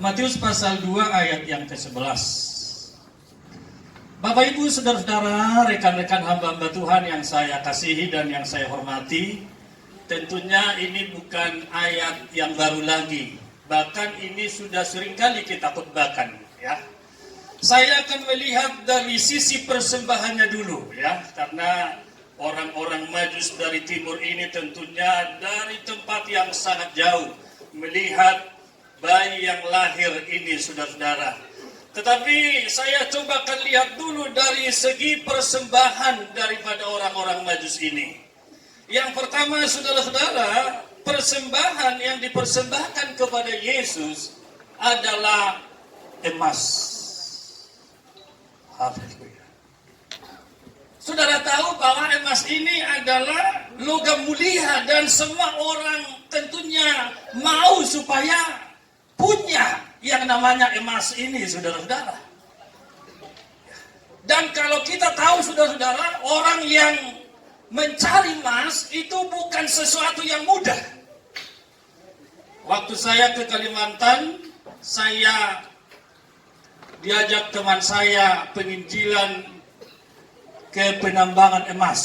Matius pasal 2 ayat yang ke-11. Bapak Ibu, saudara-saudara, rekan-rekan hamba-hamba Tuhan yang saya kasihi dan yang saya hormati, tentunya ini bukan ayat yang baru lagi. Bahkan ini sudah seringkali kita khotbahkan, ya. Saya akan melihat dari sisi persembahannya dulu, ya, karena orang-orang Majus dari timur ini tentunya dari tempat yang sangat jauh melihat bayi yang lahir ini, saudara-saudara. Tetapi saya coba akan lihat dulu dari segi persembahan daripada orang-orang Majus ini. Yang pertama, saudara-saudara, persembahan yang dipersembahkan kepada Yesus adalah emas. Haleluya. Saudara tahu bahwa emas ini adalah logam mulia dan semua orang tentunya mau supaya punya yang namanya emas ini, saudara-saudara. Dan kalau kita tahu, saudara-saudara, orang yang mencari emas itu bukan sesuatu yang mudah. Waktu saya ke Kalimantan, saya diajak teman saya penginjilan ke penambangan emas.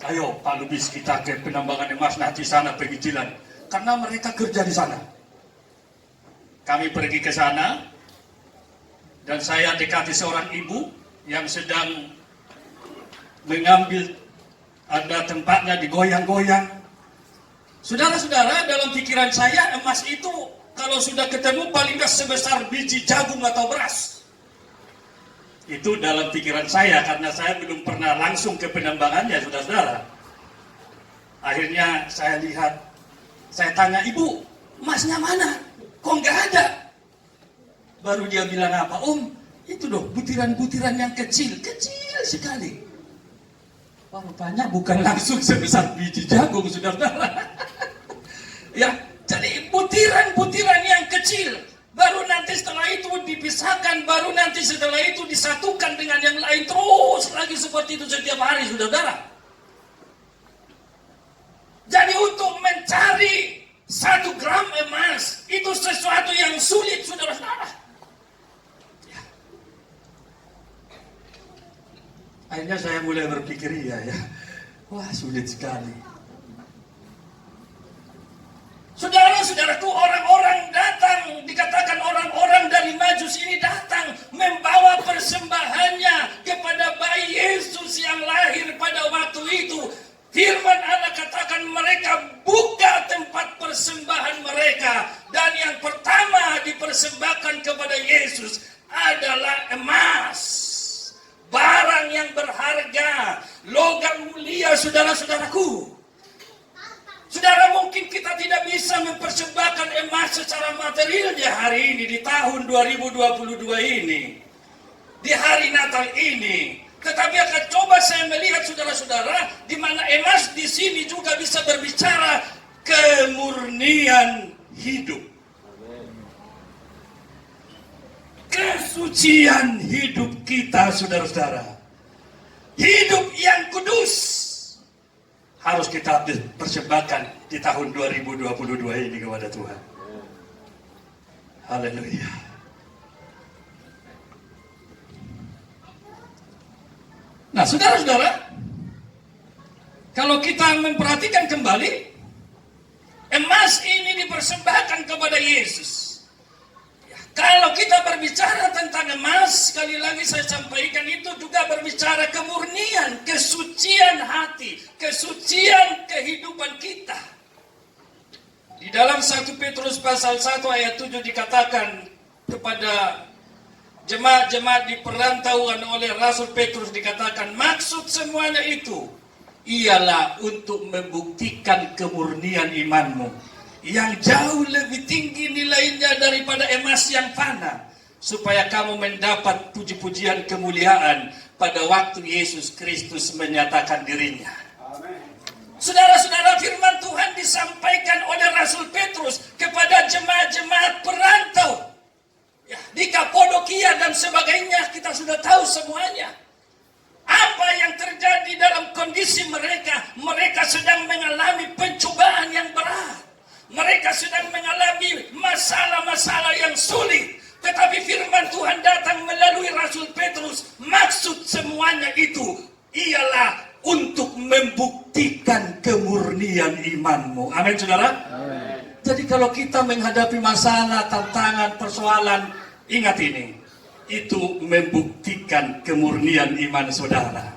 Ayo Pak Lubis, kita ke penambangan emas, nanti sana penginjilan. Karena mereka kerja di sana. Kami pergi ke sana, dan saya dekati seorang ibu yang sedang mengambil, ada tempatnya digoyang-goyang. Saudara-saudara, dalam pikiran saya emas itu kalau sudah ketemu paling nggak sebesar biji jagung atau beras. Itu dalam pikiran saya karena saya belum pernah langsung ke penambangannya, saudara-saudara. Akhirnya saya lihat, saya tanya, ibu, emasnya mana? Kok nggak ada? Baru dia bilang apa? Om, itu dong butiran-butiran yang kecil, kecil sekali. Wah, rupanya bukan langsung sebesar biji jagung, saudara-saudara. Ya, jadi butiran-butiran yang kecil. Baru nanti setelah itu dipisahkan, baru nanti setelah itu disatukan dengan yang lain, terus lagi seperti itu setiap hari, saudara-saudara. Jadi untuk mencari 1 gram emas itu sesuatu yang sulit, saudara-saudara. Ya. Akhirnya saya mulai berpikir, ya, wah sulit sekali. Saudara-saudaraku, orang-orang datang, dikatakan orang-orang dari Majus ini datang membawa persembahannya kepada bayi Yesus yang lahir pada waktu itu. Firman Allah katakan mereka buka tempat persembahan mereka, dan yang pertama dipersembahkan kepada Yesus adalah emas, barang yang berharga, logam mulia, saudara-saudaraku. Saudara, mungkin kita tidak bisa mempersembahkan emas secara materialnya hari ini, di tahun 2022 ini, di hari Natal ini. Tetapi akan coba saya melihat, saudara-saudara, di mana emas di sini juga bisa berbicara kemurnian hidup. Kesucian hidup kita, saudara-saudara. Hidup yang kudus harus kita persembahkan di tahun 2022 ini kepada Tuhan. Haleluya. Nah, saudara-saudara, kalau kita memperhatikan kembali, emas ini dipersembahkan kepada Yesus. Kalau kita berbicara tentang emas, sekali lagi saya sampaikan, itu juga berbicara kemurnian, kesucian hati, kesucian kehidupan kita. Di dalam 1 Petrus pasal 1 ayat 7 dikatakan kepada jemaat-jemaat di perantauan oleh Rasul Petrus, dikatakan maksud semuanya itu ialah untuk membuktikan kemurnian imanmu yang jauh lebih tinggi nilainya daripada emas yang fana, supaya kamu mendapat puji-pujian kemuliaan pada waktu Yesus Kristus menyatakan dirinya. Amen. Saudara-saudara, firman Tuhan disampaikan oleh Rasul Petrus kepada jemaat-jemaat perantau, ya, di Kapadokia dan sebagainya. Kita sudah tahu semuanya apa yang terjadi dalam kondisi mereka. Mereka sedang mengalami pencobaan yang berat. Mereka sedang mengalami masalah-masalah yang sulit. Tetapi firman Tuhan datang melalui Rasul Petrus. Maksud semuanya itu ialah untuk membuktikan kemurnian imanmu. Amin, saudara? Amin. Jadi kalau kita menghadapi masalah, tantangan, persoalan, ingat ini. Itu membuktikan kemurnian iman saudara.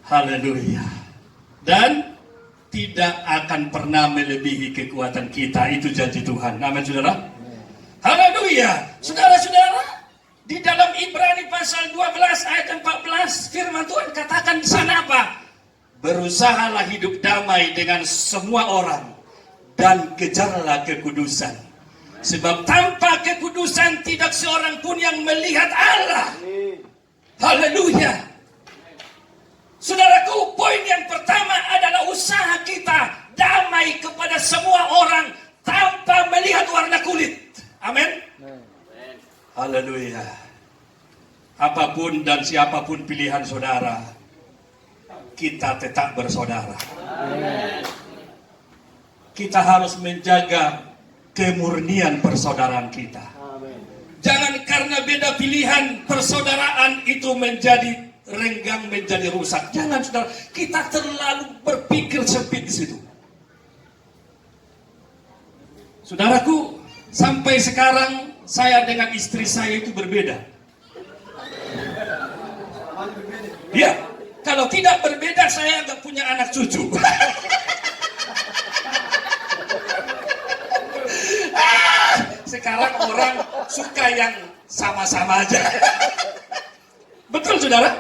Haleluya. Dan tidak akan pernah melebihi kekuatan kita. Itu janji Tuhan. Amin, saudara. Haleluya. Saudara-saudara, di dalam Ibrani pasal 12 ayat 14, firman Tuhan katakan di sana apa? Berusahalah hidup damai dengan semua orang dan kejarlah kekudusan. Sebab tanpa kekudusan tidak seorang pun yang melihat Allah. Haleluya. Saudaraku, poin yang pertama adalah usaha kita damai kepada semua orang tanpa melihat warna kulit. Amin. Haleluya. Apapun dan siapapun pilihan saudara, kita tetap bersaudara. Kita harus menjaga kemurnian persaudaraan kita. Jangan karena beda pilihan persaudaraan itu menjadi renggang, menjadi rusak. Jangan, saudara. Kita terlalu berpikir sempit di situ. Saudaraku, sampai sekarang saya dengan istri saya itu berbeda. Ya, kalau tidak berbeda saya nggak punya anak cucu. Sekarang orang suka yang sama-sama aja. Betul, saudara?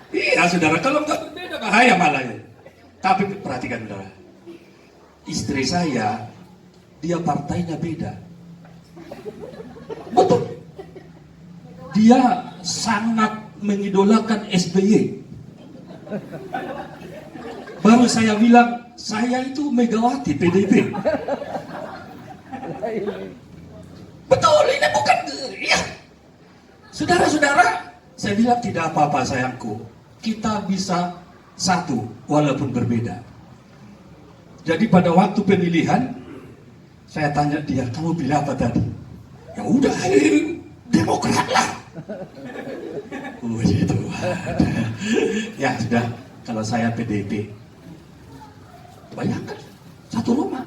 Iya, saudara. Kalau nggak berbeda bahaya malah ya. Tapi perhatikan, saudara. Istri saya, dia partainya beda. Betul. Dia sangat mengidolakan SBY. Baru saya bilang, saya itu Megawati PDIP. Betul, ini bukan ya. Saudara-saudara, saya bilang tidak apa-apa sayangku. Kita bisa satu walaupun berbeda. Jadi pada waktu pemilihan, saya tanya dia, kamu pilih apa tadi? Ya udah, Demokrat lah. Puji Tuhan. Ya sudah, kalau saya PDIP. Bayangkan, satu rumah.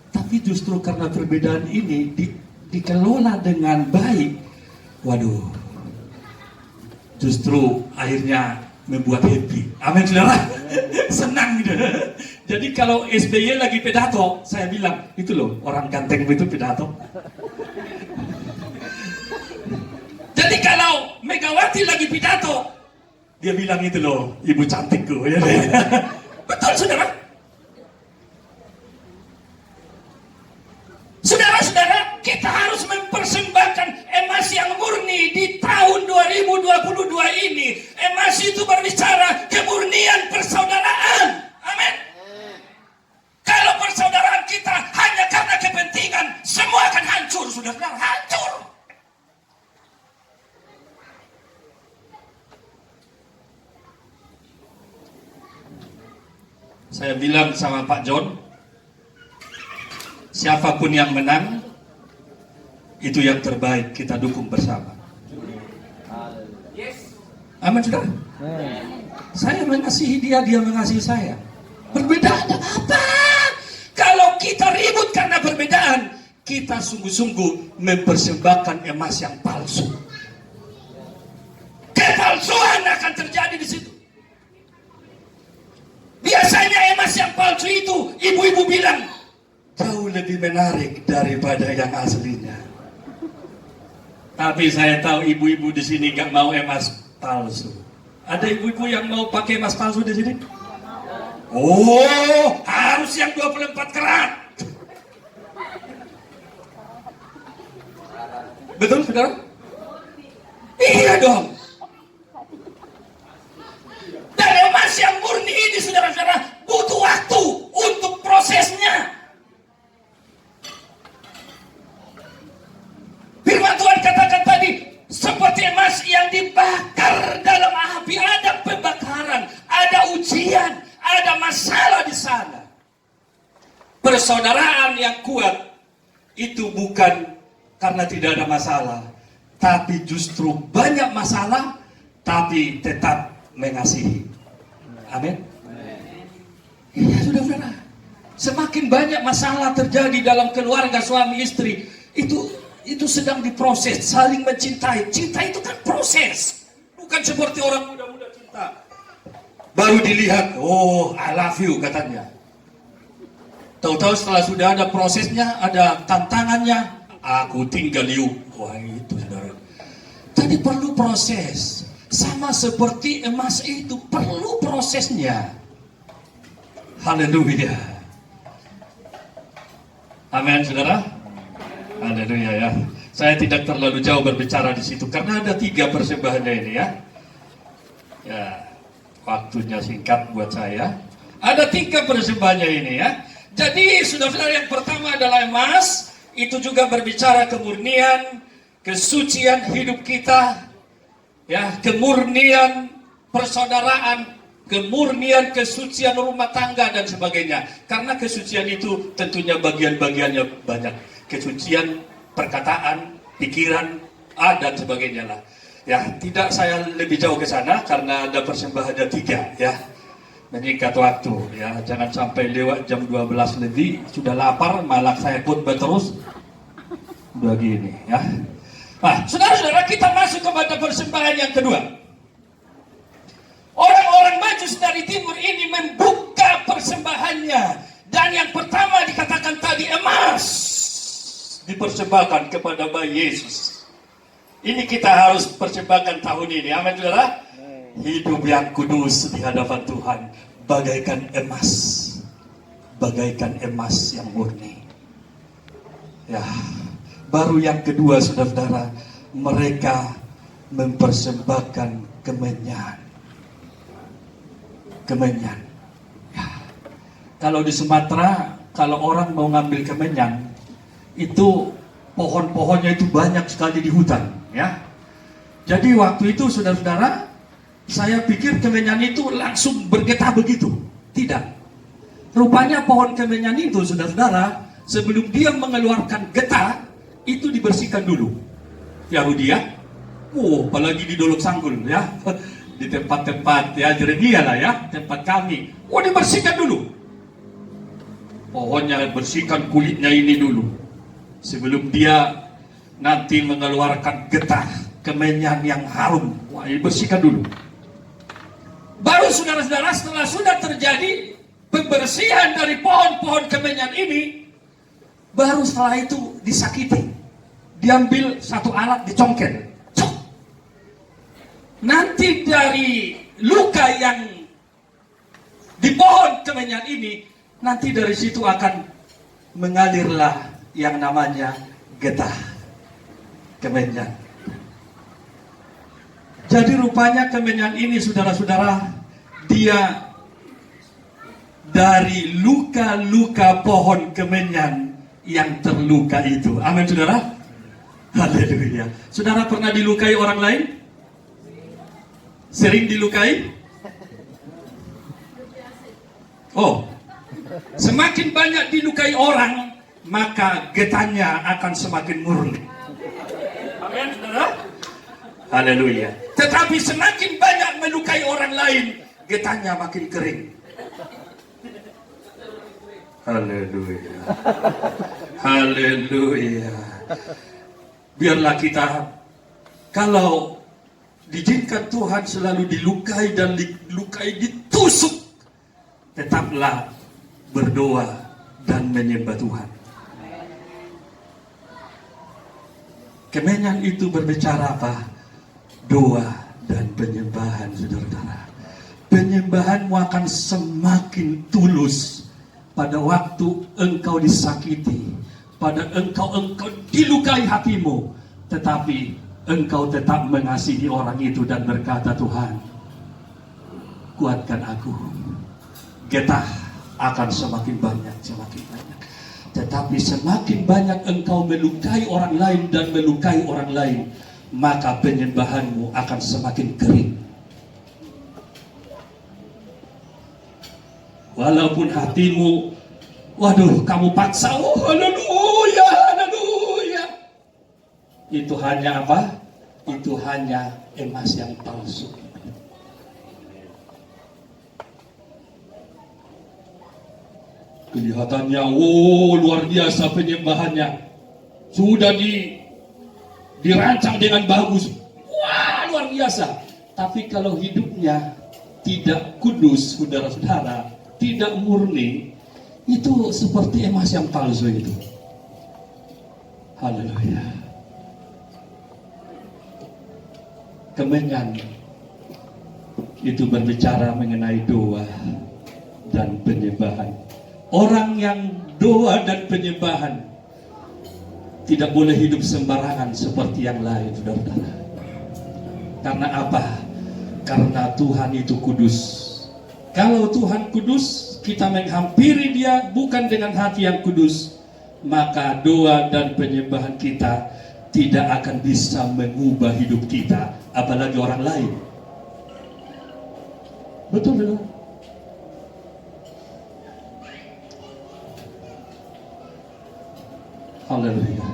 Tapi justru karena perbedaan ini dikelola dengan baik. Waduh, justru akhirnya membuat happy. Amin, saudara. Senang gitu. Jadi kalau SBY lagi pidato, saya bilang, itu loh, orang ganteng itu pidato. Jadi kalau Megawati lagi pidato, dia bilang itu loh, ibu cantikku. Ya, betul, saudara. Saudara-saudara, kita harus mempersembahkan emas yang murni di tahun 2022 ini. Emas itu berbicara kemurnian persaudaraan. Amin. Kalau persaudaraan kita hanya karena kepentingan, semua akan hancur, saudara. Hancur. Saya bilang sama Pak John, siapapun yang menang, itu yang terbaik, kita dukung bersama. Amin, saudara? Saya mengasihi dia, dia mengasihi saya. Perbedaannya apa? Kalau kita ribut karena perbedaan, kita sungguh-sungguh mempersembahkan emas yang palsu. Kepalsuan akan terjadi di situ. Biasanya emas yang palsu itu, ibu-ibu bilang, jauh lebih menarik daripada yang aslinya. Tapi saya tahu ibu-ibu di sini gak mau emas palsu. Ada ibu-ibu yang mau pakai emas palsu di sini? Oh, harus yang 24 karat. Betul, saudara? Iya dong. Dan emas yang murni ini, saudara-saudara, butuh waktu untuk prosesnya. Firman Tuhan katakan tadi, seperti emas yang dibakar dalam api, ada pembakaran, ada Persaudaraan yang kuat itu bukan karena tidak ada masalah, tapi justru banyak masalah, tapi tetap mengasihi. Amin. Ya saudara, semakin banyak masalah terjadi dalam keluarga suami istri, itu sedang diproses, saling mencintai. Cinta itu kan proses, bukan seperti orang muda-muda cinta. Baru dilihat, oh I love you katanya. Tahu-tahu setelah sudah ada prosesnya, ada tantangannya, aku tinggal you. Wah itu saudara. Tadi perlu proses. Sama seperti emas itu perlu prosesnya. Haleluya. Amin saudara. Haleluya ya. Saya tidak terlalu jauh berbicara di situ karena ada 3 persembahannya ini ya. Ya, waktunya singkat buat saya. Ada 3 persembahannya ini ya. Jadi saudara-saudara, yang pertama adalah emas. Itu juga berbicara kemurnian, kesucian hidup kita, ya, kemurnian persaudaraan, kemurnian kesucian rumah tangga dan sebagainya. Karena kesucian itu tentunya bagian-bagiannya banyak. Kesucian perkataan, pikiran, dan sebagainya lah. Ya, tidak saya lebih jauh ke sana karena ada persembahannya 3 ya. Meningkat waktu ya, jangan sampai lewat jam 12 lebih sudah lapar malah saya khotbah terus udah gini ya. Nah saudara-saudara, kita masuk kepada persembahan yang kedua. Orang-orang Majus dari timur ini membuka persembahannya, dan yang pertama dikatakan tadi emas dipersembahkan kepada bayi Yesus. Ini kita harus persembahkan tahun ini, amin saudara. Hidup yang kudus di hadapan Tuhan bagaikan emas yang murni. Ya, baru yang kedua saudara-saudara, mereka mempersembahkan kemenyan. Ya. Kalau di Sumatera, kalau orang mau ngambil kemenyan, itu pohon-pohonnya itu banyak sekali di hutan, ya. Jadi waktu itu saudara-saudara, saya pikir kemenyan itu langsung bergetah begitu. Tidak. Rupanya pohon kemenyan itu, saudara-saudara, sebelum dia mengeluarkan getah, itu dibersihkan dulu. Ya Rudia, apalagi di Dolok Sanggul ya, di tempat-tempat ya Jeremia lah ya, tempat kami. Dibersihkan dulu. Pohonnya bersihkan kulitnya ini dulu. Sebelum dia nanti mengeluarkan getah kemenyan yang harum, dibersihkan dulu. Baru saudara-saudara, setelah sudah terjadi pembersihan dari pohon-pohon kemenyan ini, baru setelah itu disakiti. Diambil satu alat, dicongkel. Nanti dari luka yang di pohon kemenyan ini, nanti dari situ akan mengalirlah yang namanya getah kemenyan. Jadi rupanya kemenyan ini saudara-saudara, dia dari luka-luka pohon kemenyan yang terluka itu. Amin saudara. Haleluya. Saudara pernah dilukai orang lain? Sering dilukai? Semakin banyak dilukai orang, maka getahnya akan semakin murni. Amin saudara. Haleluya. Tetapi semakin banyak melukai orang lain, getahnya makin kering. Haleluya. Haleluya. Biarlah kita, kalau diizinkan Tuhan selalu dilukai dan dilukai, ditusuk, tetaplah berdoa dan menyembah Tuhan. Kemenyan itu berbicara apa? Doa dan penyembahan, saudara-saudara. Penyembahanmu akan semakin tulus pada waktu engkau disakiti, pada engkau dilukai hatimu, tetapi engkau tetap mengasihi orang itu dan berkata, Tuhan, kuatkan aku. Getah akan semakin banyak. Tetapi semakin banyak engkau melukai orang lain dan melukai orang lain, maka penyembahanmu akan semakin kering. Walaupun hatimu Waduh, kamu paksa. Oh, haleluya, haleluya. Itu hanya apa? Itu hanya emas yang palsu. Kelihatannya, oh luar biasa penyembahannya. Sudah dirancang dengan bagus. Wah, luar biasa. Tapi kalau hidupnya tidak kudus, saudara-saudara, tidak murni, itu seperti emas yang palsu itu. Haleluya. Kemenyan itu berbicara mengenai doa dan penyembahan. Orang yang doa dan penyembahan tidak boleh hidup sembarangan seperti yang lain, saudara-saudara. Karena apa? Karena Tuhan itu kudus. Kalau Tuhan kudus, kita menghampiri Dia bukan dengan hati yang kudus, maka doa dan penyembahan kita tidak akan bisa mengubah hidup kita, apalagi orang lain. Betul, betul. Haleluya.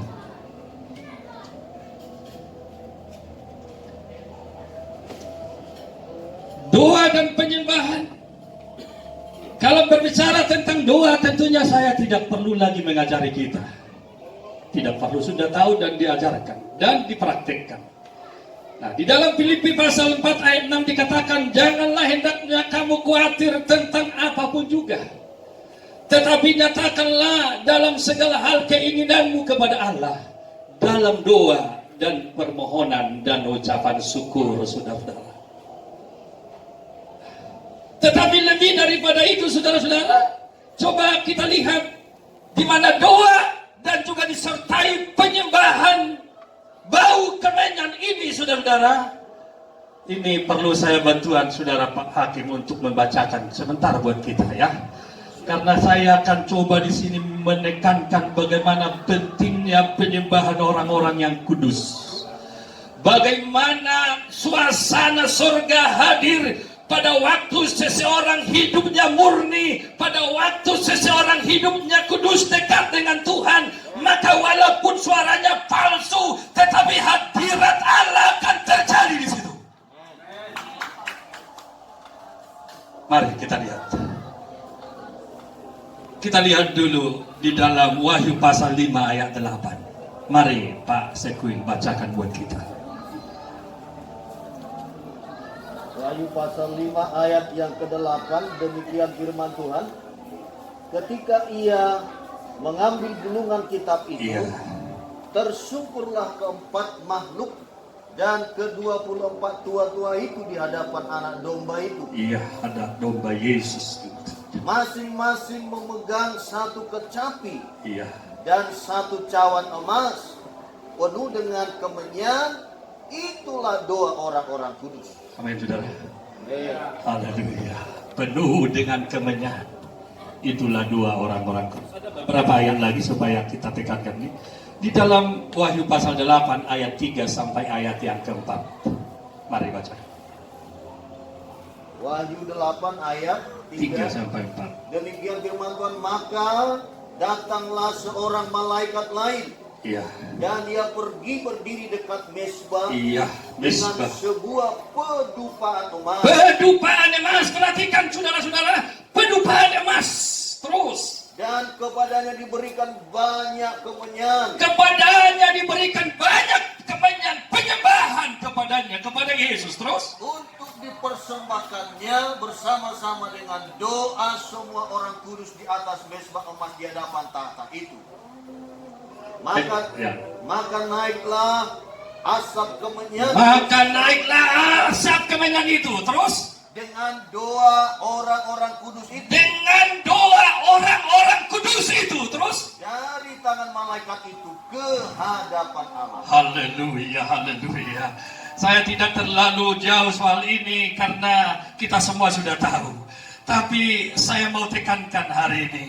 Doa dan penyembahan. Kalau berbicara tentang doa, tentunya saya tidak perlu lagi mengajari kita. Tidak perlu, sudah tahu dan diajarkan dan dipraktikkan. Nah, di dalam Filipi pasal 4 ayat 6 dikatakan, janganlah hendaknya kamu khawatir tentang apapun juga, tetapi nyatakanlah dalam segala hal keinginanmu kepada Allah dalam doa dan permohonan dan ucapan syukur, saudara-saudara. Tetapi lebih daripada itu, saudara-saudara, coba kita lihat di mana doa dan juga disertai penyembahan bau kemenyan ini, saudara-saudara. Ini perlu saya bantuan saudara Pak Hakim untuk membacakan sebentar buat kita ya. Karena saya akan coba di sini menekankan bagaimana pentingnya penyembahan orang-orang yang kudus. Bagaimana suasana surga hadir pada waktu seseorang hidupnya murni, pada waktu seseorang hidupnya kudus dekat dengan Tuhan, maka walaupun suaranya palsu, tetapi hadirat Allah akan terjadi di situ. Mari kita lihat. Kita lihat dulu di dalam Wahyu pasal 5 ayat 8. Mari Pak Sekuin bacakan buat kita. Wahyu pasal 5 ayat yang ke-8, demikian firman Tuhan. Ketika ia mengambil gulungan kitab itu, tersungkurlah keempat makhluk dan ke-24 tua-tua itu di hadapan anak domba itu. Iya, ada domba Yesus. Masing-masing memegang satu kecapi Iya. dan satu cawan emas penuh dengan kemenyan. Itulah doa orang-orang kudus. Amin, saudara. Haleluya. Penuh dengan kemenyan. Itulah doa orang-orang kudus. Ada beberapa ayat lagi supaya kita tekankan ini. Di dalam Wahyu pasal 8 ayat 3 sampai ayat yang keempat. Mari baca. Wahyu 8 ayat 3 sampai 4. Demikian firman Tuhan, maka datanglah seorang malaikat lain. Iya. Dan dia pergi berdiri dekat mesbah. Iya, dengan mesbah. sebuah pedupaan emas. Pedupaan emas, perhatikan saudara-saudara, pedupaan emas. Terus. Dan kepadanya diberikan banyak kemenyan. Kepadanya diberikan banyak kemenyan, penyembahan kepadanya, kepada Yesus. Terus. Untuk dipersembahkannya bersama-sama dengan doa semua orang kudus di atas mesbah emas di hadapan tahta itu. Maka naiklah asap kemenyan. Maka naiklah asap kemenyan itu. Terus. Dengan doa orang-orang kudus itu. Dengan doa orang-orang kudus itu. Terus. Dari tangan malaikat itu ke hadapan Allah. Haleluya, haleluya. Saya tidak terlalu jauh soal ini karena kita semua sudah tahu. Tapi saya mau tekankan hari ini.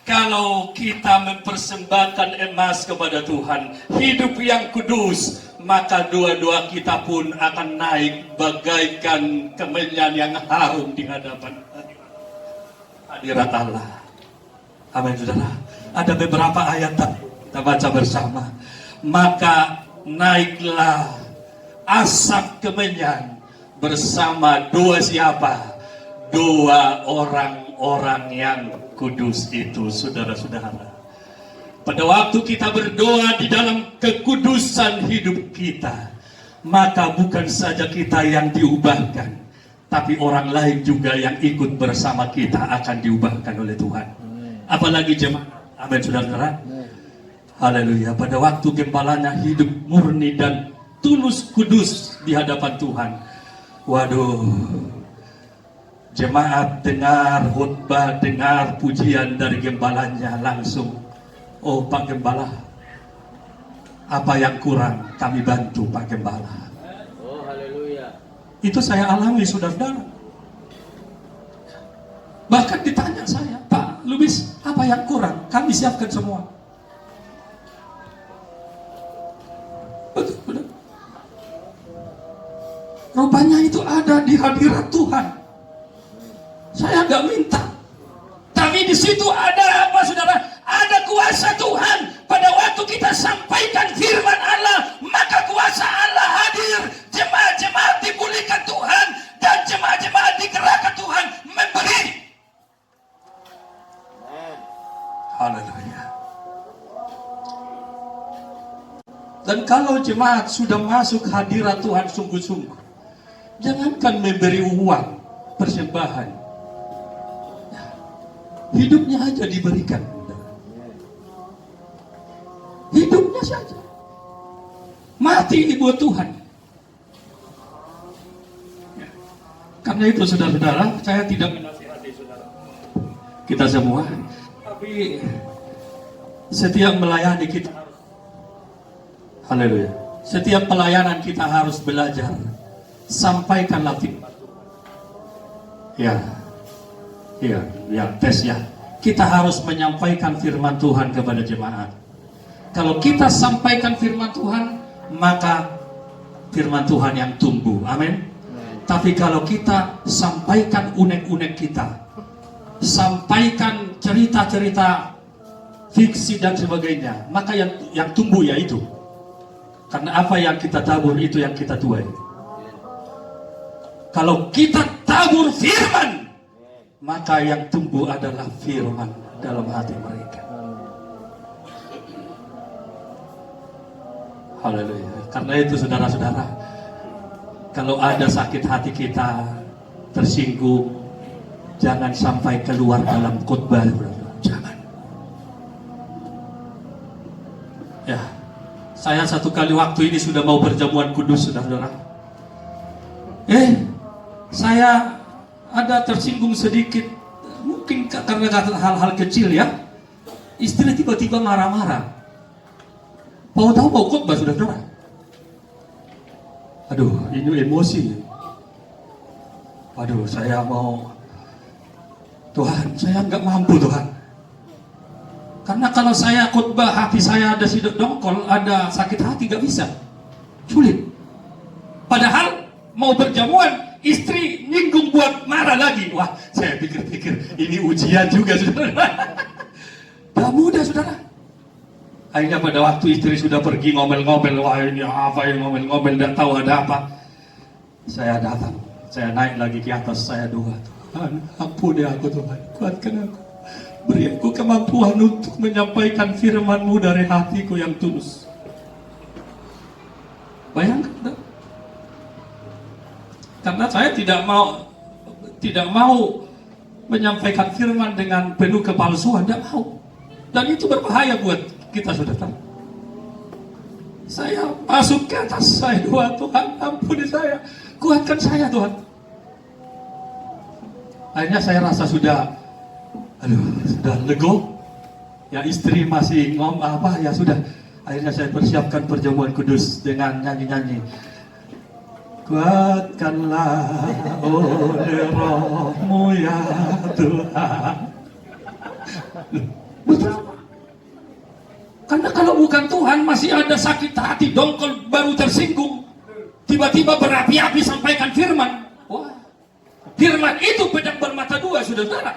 Kalau kita mempersembahkan emas kepada Tuhan, hidup yang kudus, maka doa-doa kita pun akan naik bagaikan kemenyan yang harum di hadapan hadirat Allah. Amin, saudara. Ada beberapa ayat tadi kita baca bersama. Maka naiklah asap kemenyan bersama dua siapa? Dua orang-orang yang kudus itu, saudara-saudara. Pada waktu kita berdoa di dalam kekudusan hidup kita, maka bukan saja kita yang diubahkan, tapi orang lain juga yang ikut bersama kita akan diubahkan oleh Tuhan. Apalagi jemaat. Amin, saudara. Haleluya. Pada waktu gembalanya hidup murni dan tulus kudus di hadapan Tuhan. Waduh. Jemaat dengar khotbah, dengar pujian dari gembalanya langsung. Oh Pak Gembala, apa yang kurang kami bantu Pak Gembala. Oh haleluya. Itu saya alami, saudara-saudara. Bahkan ditanya saya, Pak Lubis, apa yang kurang? Kami siapkan semua. Betul. Rupanya itu ada di hadirat Tuhan. Saya nggak minta, tapi di situ ada apa, saudara? Ada kuasa Tuhan. Pada waktu kita sampaikan firman Allah, maka kuasa Allah hadir. Jemaat-jemaat dipulihkan Tuhan, dan jemaat-jemaat digerakkan Tuhan memberi. Haleluya. Dan kalau jemaat sudah masuk hadirat Tuhan sungguh-sungguh, jangankan memberi uang persembahan, hidupnya aja diberikan. Hidupnya saja mati buat Tuhan. Karena itu, saudara-saudara, saya tidak menasihati saudara kita semua, tapi setiap melayani kita, haleluya, setiap pelayanan kita harus belajar sampaikanlah firman Tuhan. Ya, tes ya. Kita harus menyampaikan firman Tuhan kepada jemaat. Kalau kita sampaikan firman Tuhan, maka firman Tuhan yang tumbuh. Amin. Tapi kalau kita sampaikan unek-unek kita, sampaikan cerita-cerita fiksi dan sebagainya, maka yang tumbuh ya itu. Karena apa yang kita tabur itu yang kita tuai. Kalau kita tabur firman, maka yang tumbuh adalah firman dalam hati mereka. Haleluya. Karena itu, saudara-saudara, kalau ada sakit hati kita, tersinggung, jangan sampai keluar dalam khotbah. Jangan. Ya, saya satu kali waktu ini sudah mau berjamuan kudus, saudara-saudara. Saya ada tersinggung sedikit, mungkin karena hal-hal kecil ya. Istri tiba-tiba marah-marah. Mau tahu mau khotbah, saudara? Aduh, ini emosi. Aduh, saya mau, Tuhan, saya nggak mampu, Tuhan. Karena kalau saya khotbah, hati saya ada sidak dongkol, ada sakit hati, nggak bisa, sulit. Padahal mau berjamuan, istri nyinggung buat marah lagi. Wah, saya pikir-pikir ini ujian juga, saudara. Gak mudah, saudara. Akhirnya pada waktu istri sudah pergi ngomel-ngomel, wah ini apa, ini ngomel-ngomel, tidak tahu ada apa. Saya datang, saya naik lagi ke atas, saya doa, Tuhan, ampuni aku Tuhan, kuatkan aku, beri aku kemampuan untuk menyampaikan firman-Mu dari hatiku yang tulus. Bayangkan, karena saya tidak mau menyampaikan firman dengan penuh kepalsuan, tidak mau. Dan itu berbahaya buat kita, saudara. Saya masuk ke atas, saya doa, Tuhan ampuni saya, kuatkan saya Tuhan. Akhirnya saya rasa sudah lego. Ya istri masih ya sudah. Akhirnya saya persiapkan perjamuan kudus dengan nyanyi-nyanyi. Kuatkanlah oleh Roh-Mu ya Tuhan. Betul. Karena kalau bukan Tuhan, masih ada sakit hati, dongkol, baru tersinggung, tiba-tiba berapi-api sampaikan firman. Wah, firman itu pedang bermata dua, saudara.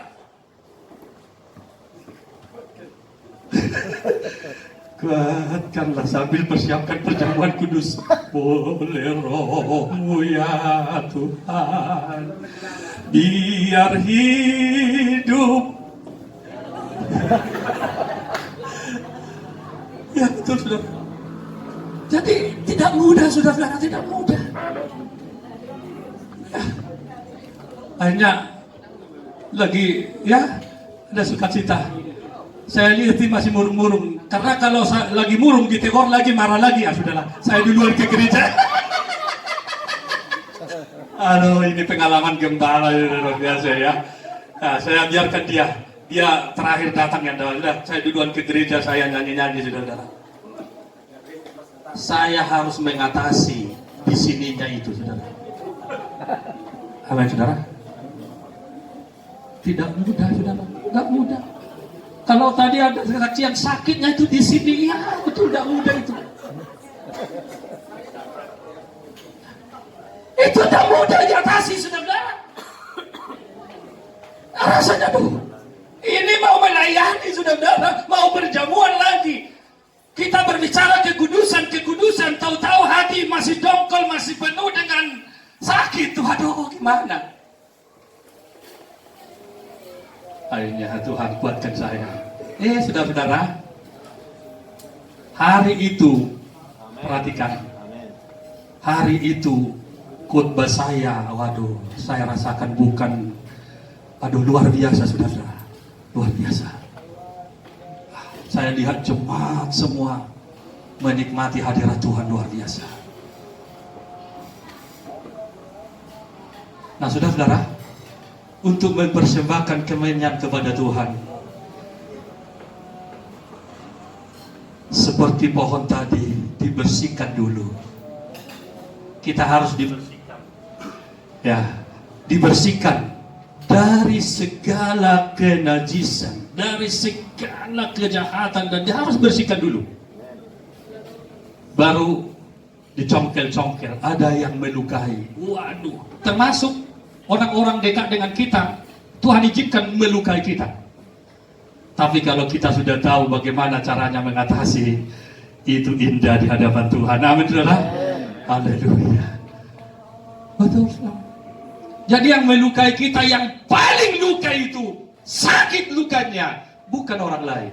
Kuatkanlah sambil persiapkan perjamuan kudus. Boleh rohmu ya Tuhan, biar hidup. Ya betul saudara. Jadi tidak mudah saudara, tidak mudah. Ya. Hanya lagi ya ada sukacita. Saya lihat ini masih murung-murung. Karena kalau lagi murung ditegur lagi, marah lagi, ya sudahlah. Saya duluan ke gereja. Aduh, ini pengalaman gembala luar biasa ya. Nah, saya biarkan dia terakhir datang yang sudah. Saya duluan ke gereja, saya nyanyi-nyanyi saudara. Saya harus mengatasi di sininya itu saudara. Amin saudara. Tidak mudah saudara, tidak mudah. Kalau tadi ada saksi yang sakitnya itu di sini, ya betul tidak mudah itu. Itu tidak mudah diatasi, saudara. Rasanya tuh, ini mau melayani, saudara, mau berjamuan lagi. Kita berbicara kekudusan, tahu-tahu hati masih dongkol, masih penuh dengan sakit. Tuh, aduh, gimana? Akhirnya Tuhan kuatkan saya. Saudara-saudara, hari itu, perhatikan, hari itu khotbah saya, waduh, saya rasakan bukan, luar biasa saudara, luar biasa. Saya lihat jemaat semua menikmati hadirat Tuhan luar biasa. Nah saudara-saudara, untuk mempersembahkan kemenyan kepada Tuhan, seperti pohon tadi, dibersihkan dulu. Kita harus dibersihkan, ya, dibersihkan dari segala kenajisan, dari segala kejahatan, dan dia harus bersihkan dulu. Baru dicongkel-congkel, ada yang melukai. Waduh, termasuk orang-orang dekat dengan kita, Tuhan izinkan melukai kita. Tapi kalau kita sudah tahu bagaimana caranya mengatasi, itu indah di hadapan Tuhan. Amin, saudara. Haleluya. Betul. Jadi yang melukai kita, yang paling luka itu, sakit lukanya, bukan orang lain,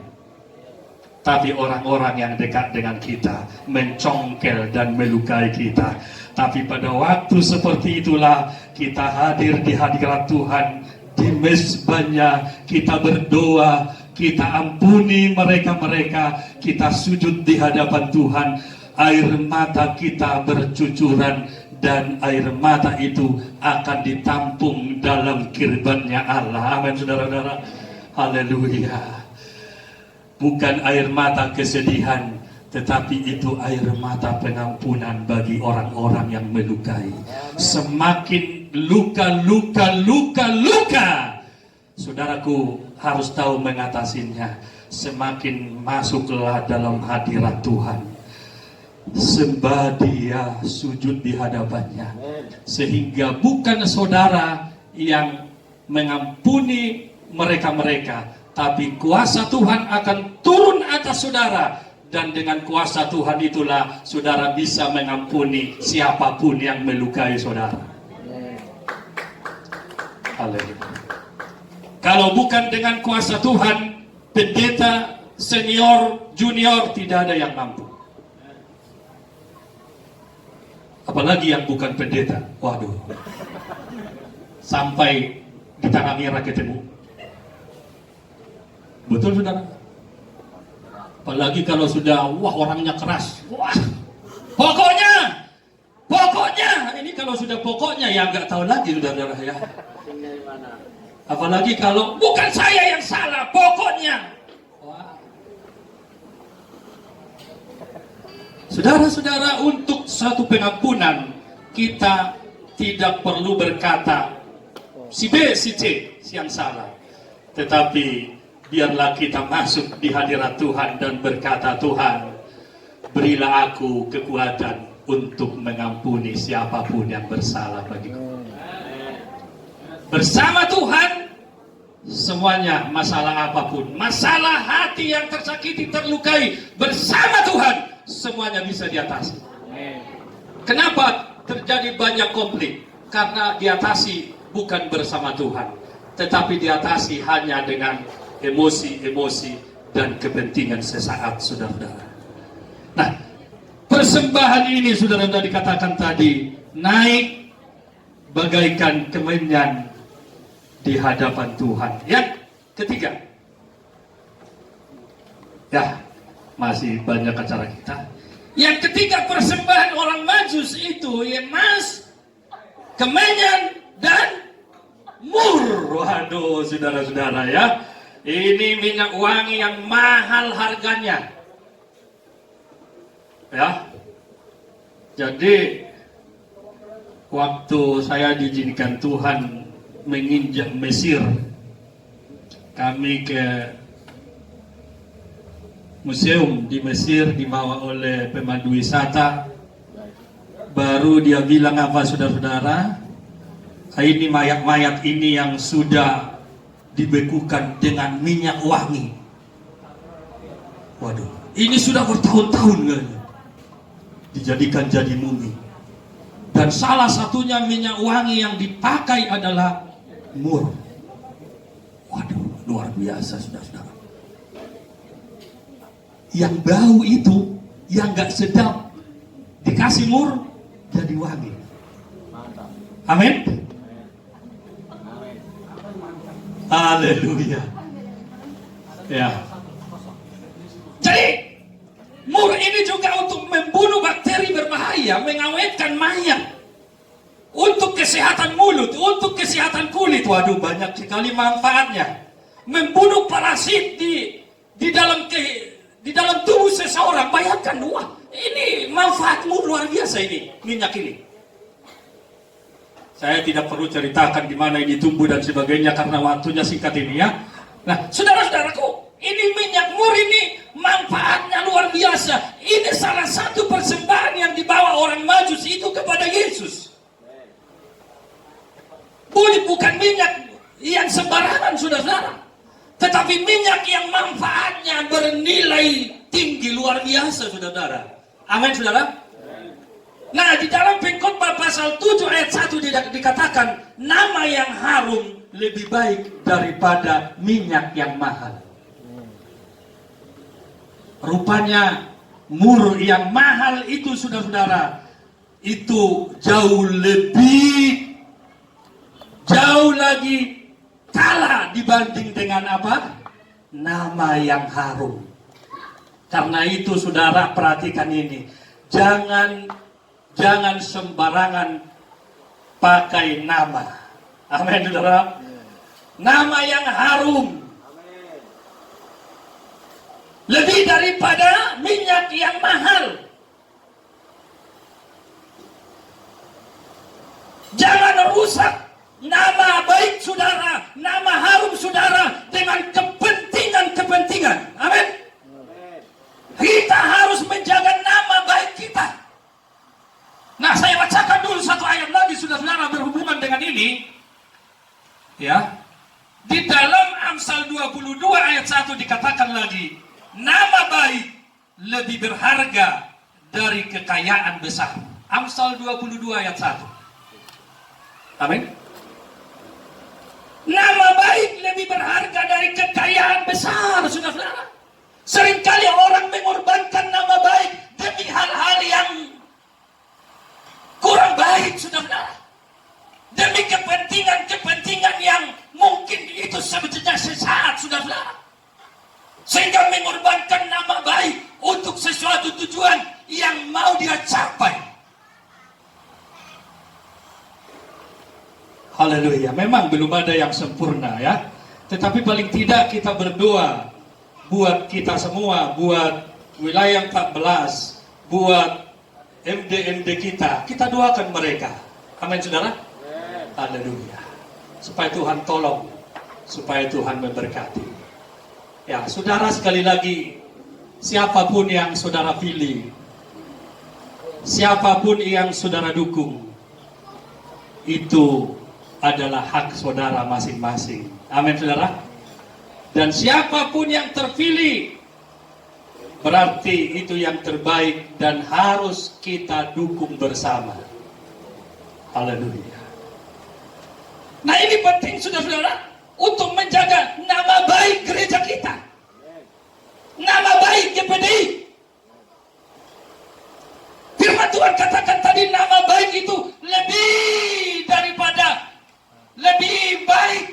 tapi orang-orang yang dekat dengan kita, mencongkel dan melukai kita. Tapi pada waktu seperti itulah kita hadir di hadirat Tuhan, di mezbahnya kita berdoa, kita ampuni mereka-mereka, kita sujud di hadapan Tuhan, air mata kita bercucuran, dan air mata itu akan ditampung dalam kirbannya Allah. Amin saudara-saudara. Haleluya. Bukan air mata kesedihan, tetapi itu air mata pengampunan bagi orang-orang yang melukai. Semakin luka, saudaraku harus tahu mengatasinya. Semakin masuklah dalam hadirat Tuhan, sembah dia, sujud di hadapannya, sehingga bukan saudara yang mengampuni mereka-mereka, tapi kuasa Tuhan akan turun atas saudara. Dan dengan kuasa Tuhan itulah saudara bisa mengampuni siapapun yang melukai saudara. Haleluya. Kalau bukan dengan kuasa Tuhan, pendeta, senior, junior, tidak ada yang mampu. Apalagi yang bukan pendeta. Waduh. Sampai di tanah merah ketemu. Betul saudara? Apalagi kalau sudah, orangnya keras. Pokoknya, ini kalau sudah pokoknya ya nggak tahu lagi saudara ya. Apalagi kalau bukan saya yang salah, pokoknya. Saudara-saudara, untuk satu pengampunan kita tidak perlu berkata si B, si C yang salah, tetapi biarlah kita masuk di hadirat Tuhan dan berkata, Tuhan, berilah aku kekuatan untuk mengampuni siapapun yang bersalah bagiku. Bersama Tuhan semuanya masalah apapun, masalah hati yang tersakiti, terlukai bersama Tuhan, semuanya bisa diatasi. Kenapa terjadi banyak konflik? Karena diatasi bukan bersama Tuhan, tetapi diatasi hanya dengan emosi-emosi dan kepentingan sesaat, saudara-saudara. Nah, persembahan ini, saudara-saudara, dikatakan tadi, naik bagaikan kemenyan di hadapan Tuhan. Yang ketiga, ya masih banyak acara kita. Yang ketiga, persembahan orang Majus itu emas, kemenyan, dan mur. Waduh, saudara-saudara ya, ini minyak wangi yang mahal harganya. Ya, jadi waktu saya diizinkan Tuhan menginjak Mesir, kami ke museum di Mesir, dibawa oleh pemandu wisata. Baru dia bilang apa, saudara-saudara, ini mayat-mayat ini yang sudah dibekukan dengan minyak wangi. Waduh, ini sudah bertahun-tahun dijadikan jadi mumi. Dan salah satunya minyak wangi yang dipakai adalah mur. Waduh, luar biasa, saudara-saudara. Yang bau itu, yang gak sedap, dikasih mur, jadi wangi. Amin. Haleluya. Ya. Jadi mur ini juga untuk membunuh bakteri berbahaya, mengawetkan mayat, untuk kesehatan mulut, untuk kesehatan kulit. Waduh, banyak sekali manfaatnya. Membunuh parasit di dalam tubuh seseorang. Bayangkan, wah, ini manfaat mur luar biasa ini, minyak ini. Saya tidak perlu ceritakan di mana ini tumbuh dan sebagainya karena waktunya singkat ini ya. Nah, saudara-saudaraku, ini minyak mur ini manfaatnya luar biasa. Ini salah satu persembahan yang dibawa orang Majus itu kepada Yesus. Bukan minyak yang sembarangan, saudara-saudara, tetapi minyak yang manfaatnya bernilai tinggi luar biasa, saudara-saudara. Amin, saudara. Nah, di dalam Pengkhotbah pasal 7 ayat 1 dikatakan, nama yang harum lebih baik daripada minyak yang mahal. Rupanya mur yang mahal itu, saudara-saudara, itu jauh lagi kalah dibanding dengan apa? Nama yang harum. Karena itu, saudara, perhatikan ini. Jangan sembarangan pakai nama. Amin, saudara. Nama yang harum lebih daripada minyak yang mahal. Jangan rusak nama baik saudara, nama harum saudara dengan kepentingan. Amin. Kita harus menjaga nama baik kita. Nah, saya bacakan dulu satu ayat lagi, saudara-saudara, berhubungan dengan ini. Ya. Di dalam Amsal 22 ayat 1 dikatakan lagi, nama baik lebih berharga dari kekayaan besar. Amsal 22 ayat 1. Amin. Nama baik lebih berharga dari kekayaan besar, saudara-saudara. Seringkali orang mengorbankan nama baik demi hal-hal yang kurang baik, saudara-saudara. Demi kepentingan yang mungkin itu sebetulnya sesaat, saudara-saudara. Sehingga mengorbankan nama baik untuk sesuatu tujuan yang mau dia capai. Haleluya. Memang belum ada yang sempurna ya. Tetapi paling tidak kita berdoa buat kita semua, buat wilayah 14, buat MD kita. Kita doakan mereka. Amin, saudara. Haleluya. Supaya Tuhan tolong, supaya Tuhan memberkati. Ya, saudara, sekali lagi, siapapun yang saudara pilih, siapapun yang saudara dukung, itu adalah hak saudara masing-masing. Amin, saudara. Dan siapapun yang terpilih, berarti itu yang terbaik dan harus kita dukung bersama. Haleluya. Nah, ini penting, saudara-saudara, untuk menjaga nama baik gereja kita, nama baik GPDI. Firman Tuhan katakan tadi, nama baik itu lebih baik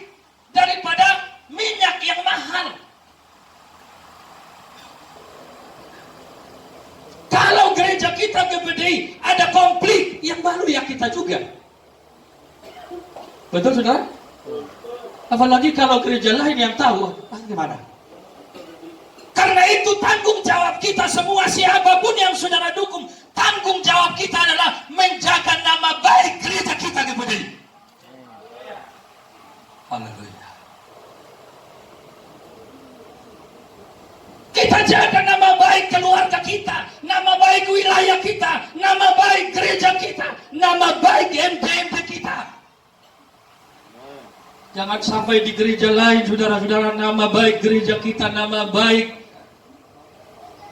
daripada minyak yang mahal. Kalau gereja kita GPDI ada konflik, yang malu ya kita juga. Betul, saudara? Apalagi kalau gereja lain yang tahu, gimana? Karena itu tanggung jawab kita semua, siapapun yang saudara dukung, tanggung jawab kita adalah menjaga nama baik gereja kita GPDI. Haleluya. Kita jaga nama baik keluarga kita, nama baik wilayah kita, nama baik gereja kita, nama baik MDMD kita. Jangan sampai di gereja lain, saudara-saudara, nama baik gereja kita, nama baik.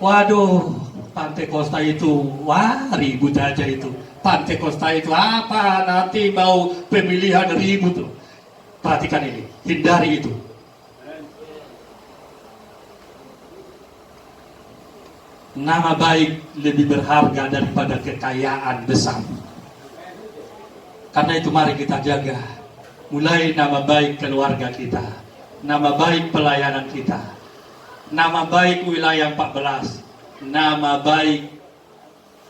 Waduh, Pantai Kosta itu, wah ribut aja itu. Pantai Kosta itu apa, nanti mau pemilihan ribut tuh. Perhatikan ini, hindari itu. Nama baik lebih berharga daripada kekayaan besar. Karena itu mari kita jaga. Mulai nama baik keluarga kita, nama baik pelayanan kita, nama baik wilayah 14, nama baik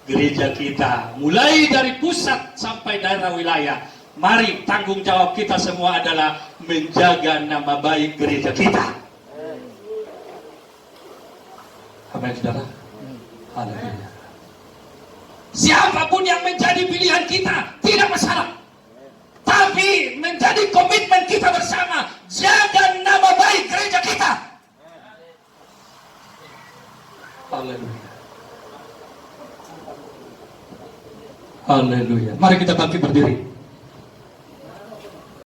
gereja kita. Mulai dari pusat sampai daerah wilayah. Mari tanggung jawab kita semua adalah menjaga nama baik gereja kita. Amin, saudara. Haleluya. Siapapun yang menjadi pilihan kita tidak masalah, tapi menjadi komitmen kita bersama, jaga nama baik gereja kita. Haleluya. Haleluya. Mari kita bangkit berdiri.